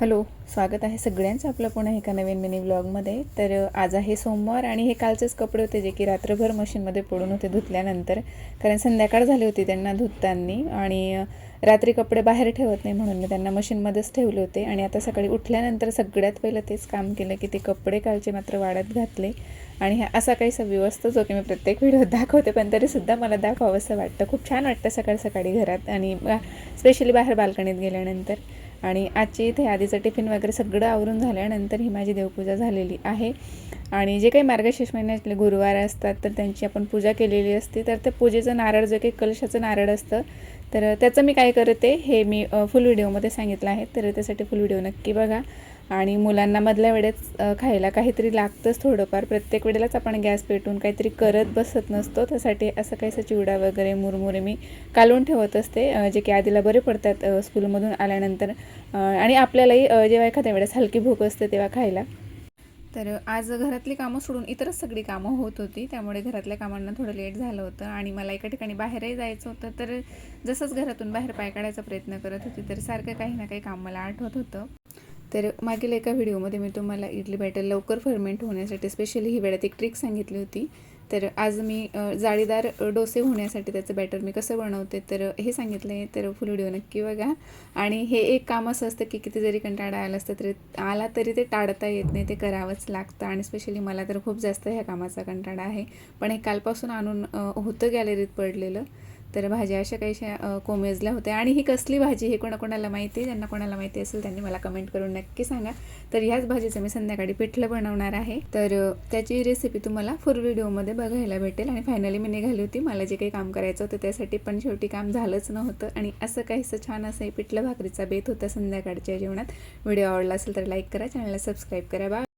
Hello, स्वागत आहे सगळ्यांचं आपलं पुन्हा एका नवीन मिनी व्लॉगमध्ये। तर आज आहे सोमवार आणि हे कालचेच कपडे होते जे की रात्रभर मशीनमध्ये पडून होते धुतल्यानंतर, कारण संध्याकाळ झाली होती त्यांना धुताना आणि रात्री कपडे बाहेर ठेवत नाही म्हणून मी त्यांना मशीनमध्येच ठेवले होते। आणि आता सकाळी उठल्यानंतर सगळ्यात पहिलं तेच काम केलं की ते कपडे कालचे मात्र वाळत घातले। आणि हा असा काहीसा व्यवस्था जो की मी प्रत्येक व्हिडिओत दाखवते, पण तरीसुद्धा मला दाखवावंसं वाटतं। खूप छान वाटतं सकाळी सकाळी घरात आणि स्पेशली बाहेर बाल्कनीत गेल्यानंतर। आणि आजची इथे आधीचं टिफिन वगैरे सगळं आवरून झाल्यानंतर ही माझी देवपूजा झालेली आहे। आणि जे काही मार्गशीर्ष महिन्यातले गुरुवार असतात तर त्यांची आपण पूजा केलेली असते। तर त्या पूजेचं नारळ जे काही कलशाचं नारळ असतं तर त्याचं मी काय करते हे मी फुल व्हिडिओमध्ये सांगितलं आहे, तर त्यासाठी फुल व्हिडिओ नक्की बघा। आणि मुलांना मधल्या वेळेत खायला काहीतरी लागतंच थोडंफार, प्रत्येक वेळेलाच आपण गॅस पेटवून काहीतरी करत बसत नसतो। त्यासाठी असं काहीसं चिवडा वगैरे मुरमुरे मी कालवून ठेवत असते, जे की आधीला बरे पडतात स्कूलमधून आल्यानंतर आणि आपल्यालाही जेव्हा एखाद्या वेळेस हलकी भूक असते तेव्हा खायला। तर आज घरातली कामं सोडून इतरच सगळी कामं होत होती, त्यामुळे घरातल्या कामांना थोडं लेट झालं होतं आणि मला एका ठिकाणी बाहेरही जायचं होतं। तर जसंच घरातून बाहेर पाय काढायचा प्रयत्न करत होती तर सारखं काही ना काही काम मला आठवत होतं। तर मागील एका व्हिडिओमध्ये मी तुम्हाला इडली बॅटर लवकर फर्मेंट होण्यासाठी स्पेशली ही वेळात एक ट्रिक सांगितली होती। तर आज मी जाळीदार डोसे होण्यासाठी त्याचं बॅटर मी कसं बनवते तर हे सांगितलं आहे, तर फुल व्हिडिओ नक्की बघा। आणि हे एक काम असं असतं की किती जरी कंटाळा आला तरी ते टाळता येत नाही, ते करावंच लागतं। आणि स्पेशली मला तर खूप जास्त ह्या कामाचा कंटाळा आहे, पण हे कालपासून आणून होतं गॅलरीत पडलेलं। तर भाज्या अशा काहीशा कोमेजल्या होत्या आणि ही कसली भाजी हे कोणाकोणाला माहिती आहे, ज्यांना कोणाला माहिती असेल त्यांनी मला कमेंट करून नक्की सांगा। तर ह्याच भाजीचं मी संध्याकाळी पिठलं बनवणार आहे, तर त्याची रेसिपी तुम्हाला फुल व्हिडिओमध्ये बघायला भेटेल। आणि फायनली मी निघाली होती, मला जे काही काम करायचं होतं त्यासाठी, पण शेवटी काम झालंच नव्हतं। आणि असं काहीसं छान असं पिठलं भाकरीचा बेत होता संध्याकाळच्या जेवणात। व्हिडिओ आवडला असेल तर लाईक करा, चॅनलला सबस्क्राईब करा।